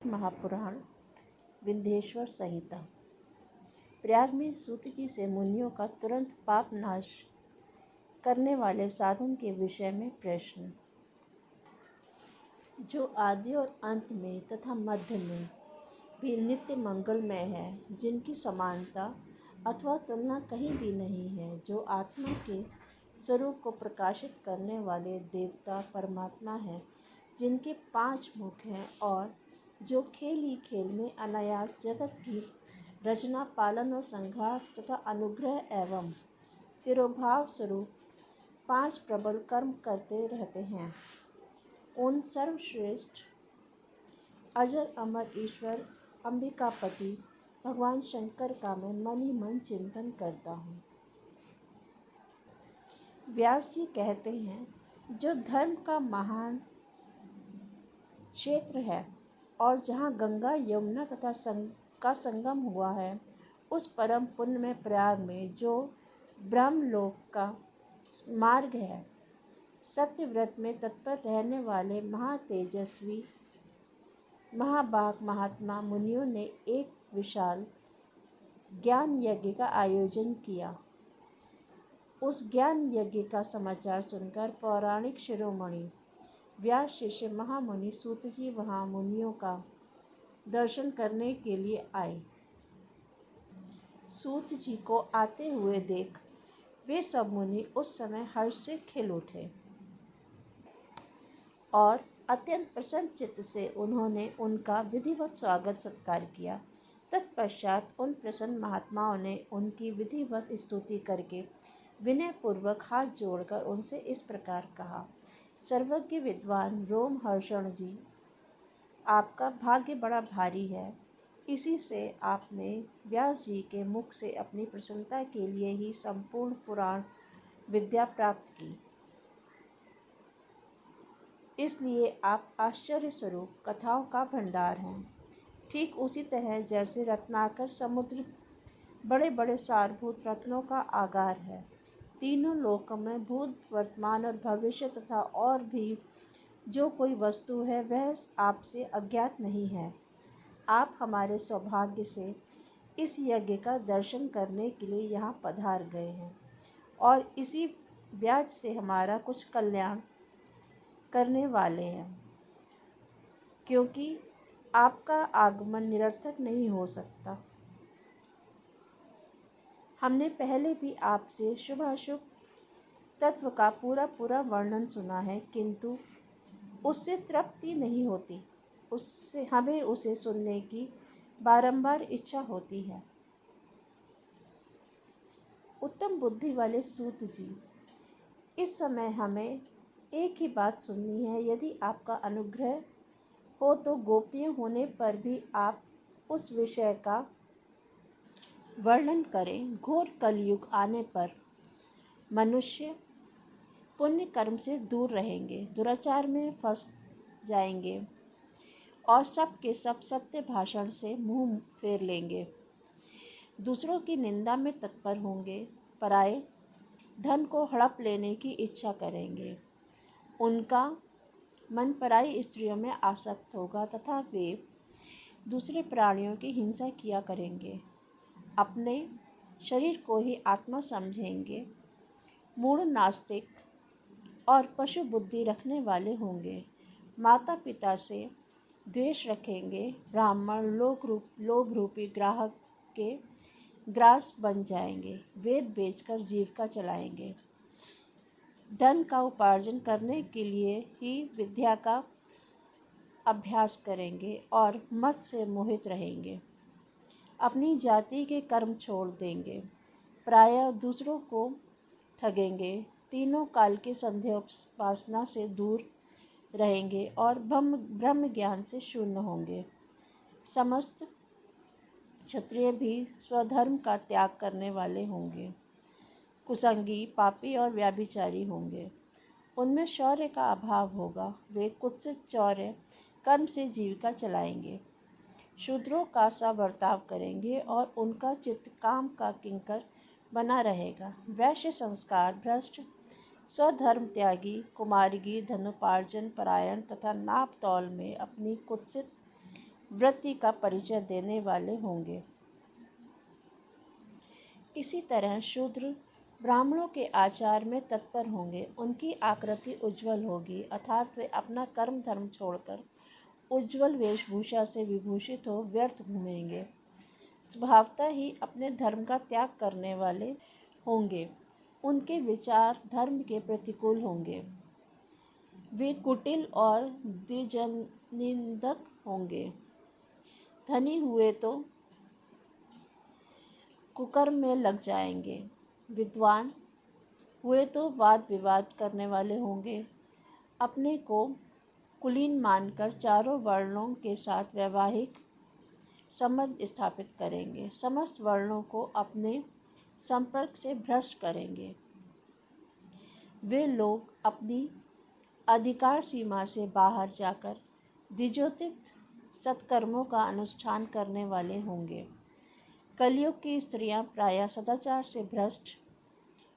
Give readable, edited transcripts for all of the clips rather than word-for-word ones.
महापुराण विंध्येश्वर संहिता। प्रयाग में सूत जी से मुनियों का तुरंत पाप नाश करने वाले साधन के विषय में प्रश्न। जो आदि और अंत में तथा मध्य में भी नित्य मंगलमय है, जिनकी समानता अथवा तुलना कहीं भी नहीं है, जो आत्मा के स्वरूप को प्रकाशित करने वाले देवता परमात्मा है, जिनके 5 मुख हैं, और जो खेल ही खेल में अनायास जगत की रचना, पालन और संहार तथा अनुग्रह एवं तिरोभाव स्वरूप 5 प्रबल कर्म करते रहते हैं, उन सर्वश्रेष्ठ अजर अमर ईश्वर अंबिकापति भगवान शंकर का मैं मन ही मन चिंतन करता हूँ। व्यास जी कहते हैं, जो धर्म का महान क्षेत्र है और जहाँ गंगा यमुना तथा का संगम हुआ है, उस परम पुण्य में प्रयाग में जो ब्रह्मलोक का मार्ग है, सत्यव्रत में तत्पर रहने वाले महातेजस्वी महाबाग महात्मा मुनियों ने एक विशाल ज्ञान यज्ञ का आयोजन किया। उस ज्ञान यज्ञ का समाचार सुनकर पौराणिक शिरोमणि व्यास शिष्य महामुनि सूत जी वहाँ मुनियों का दर्शन करने के लिए आए। सूत जी को आते हुए देख वे सब मुनि उस समय हर्ष से खिल उठे और अत्यंत प्रसन्न चित्त से उन्होंने उनका विधिवत स्वागत सत्कार किया। तत्पश्चात उन प्रसन्न महात्माओं ने उनकी विधिवत स्तुति करके विनयपूर्वक हाथ जोड़कर उनसे इस प्रकार कहा। सर्वज्ञ विद्वान रोमहर्षण जी, आपका भाग्य बड़ा भारी है। इसी से आपने व्यास जी के मुख से अपनी प्रसन्नता के लिए ही संपूर्ण पुराण विद्या प्राप्त की। इसलिए आप आश्चर्य स्वरूप कथाओं का भंडार हैं। ठीक उसी तरह जैसे रत्नाकर समुद्र बड़े बड़े सारभूत रत्नों का आगार है। तीनों लोकों में भूत, वर्तमान और भविष्य तथा और भी जो कोई वस्तु है, वह आपसे अज्ञात नहीं है। आप हमारे सौभाग्य से इस यज्ञ का दर्शन करने के लिए यहाँ पधार गए हैं और इसी ब्याज से हमारा कुछ कल्याण करने वाले हैं, क्योंकि आपका आगमन निरर्थक नहीं हो सकता। हमने पहले भी आपसे शुभाशुभ तत्व का पूरा वर्णन सुना है, किंतु उससे तृप्ति नहीं होती। हमें उसे सुनने की बारंबार इच्छा होती है। उत्तम बुद्धि वाले सूत जी, इस समय हमें एक ही बात सुननी है। यदि आपका अनुग्रह हो तो गोप्य होने पर भी आप उस विषय का वर्णन करें। घोर कलयुग आने पर मनुष्य पुण्य कर्म से दूर रहेंगे, दुराचार में फंस जाएंगे और सब के सब सत्य भाषण से मुंह फेर लेंगे, दूसरों की निंदा में तत्पर होंगे, पराये धन को हड़प लेने की इच्छा करेंगे, उनका मन पराई स्त्रियों में आसक्त होगा तथा वे दूसरे प्राणियों की हिंसा किया करेंगे, अपने शरीर को ही आत्मा समझेंगे, मूढ़ नास्तिक और पशु बुद्धि रखने वाले होंगे, माता पिता से द्वेष रखेंगे, ब्राह्मण लोभ रूपी ग्राहक के ग्रास बन जाएंगे, वेद बेचकर जीविका चलाएंगे, धन का उपार्जन करने के लिए ही विद्या का अभ्यास करेंगे और मत से मोहित रहेंगे, अपनी जाति के कर्म छोड़ देंगे, प्रायः दूसरों को ठगेंगे, तीनों काल के संध्योपासना से दूर रहेंगे और ब्रह्म ज्ञान से शून्य होंगे। समस्त क्षत्रिय भी स्वधर्म का त्याग करने वाले होंगे, कुसंगी, पापी और व्याभिचारी होंगे, उनमें शौर्य का अभाव होगा, वे कुत्सित चौर्य कर्म से जीविका चलाएंगे, शूद्रों का सा बर्ताव करेंगे और उनका चित्त काम का किंकर बना रहेगा, वैश्य संस्कार भ्रष्ट, स्वधर्म त्यागी, कुमारगी, धनोपार्जन परायण तथा नाप तौल में अपनी कुत्सित वृत्ति का परिचय देने वाले होंगे। इसी तरह शूद्र ब्राह्मणों के आचार में तत्पर होंगे। उनकी आकृति उज्ज्वल होगी, अर्थात वे अपना कर्म धर्म छोड़कर उज्ज्वल वेशभूषा से विभूषित हो व्यर्थ घूमेंगे। स्वभावतः ही अपने धर्म का त्याग करने वाले होंगे। उनके विचार धर्म के प्रतिकूल होंगे। वे कुटिल और द्विजनिंदक होंगे। धनी हुए तो कुकर्म में लग जाएंगे। विद्वान हुए तो वाद विवाद करने वाले होंगे। अपने को कुलीन मानकर चारों वर्णों के साथ वैवाहिक संबंध स्थापित करेंगे। समस्त वर्णों को अपने संपर्क से भ्रष्ट करेंगे। वे लोग अपनी अधिकार सीमा से बाहर जाकर द्विजोचित सत्कर्मों का अनुष्ठान करने वाले होंगे। कलयुग की स्त्रियां प्रायः सदाचार से भ्रष्ट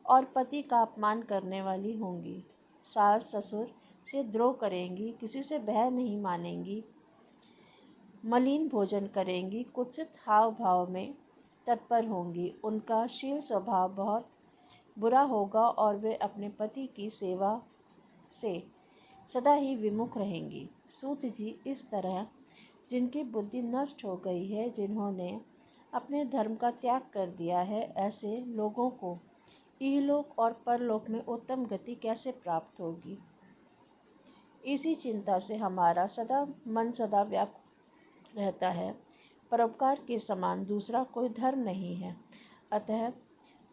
और पति का अपमान करने वाली होंगी। सास ससुर से द्रोह करेंगी, किसी से भय नहीं मानेंगी, मलिन भोजन करेंगी, कुत्सित हाव भाव में तत्पर होंगी। उनका शील स्वभाव बहुत बुरा होगा और वे अपने पति की सेवा से सदा ही विमुख रहेंगी। सूत जी, इस तरह जिनकी बुद्धि नष्ट हो गई है, जिन्होंने अपने धर्म का त्याग कर दिया है, ऐसे लोगों को इहलोक और परलोक में उत्तम गति कैसे प्राप्त होगी? इसी चिंता से हमारा मन सदा व्याकुल रहता है। परोपकार के समान दूसरा कोई धर्म नहीं है। अतः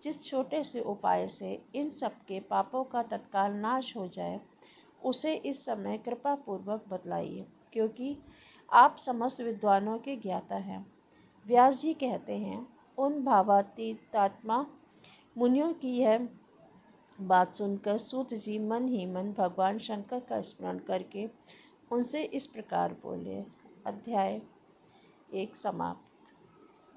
जिस छोटे से उपाय से इन सब के पापों का तत्काल नाश हो जाए, उसे इस समय कृपा पूर्वक बतलाइए, क्योंकि आप समस्त विद्वानों के ज्ञाता हैं। व्यास जी कहते हैं, उन भावातीतात्मा मुनियों की यह बात सुनकर सूत जी मन ही मन भगवान शंकर का स्मरण करके उनसे इस प्रकार बोले। अध्याय 1 समाप्त।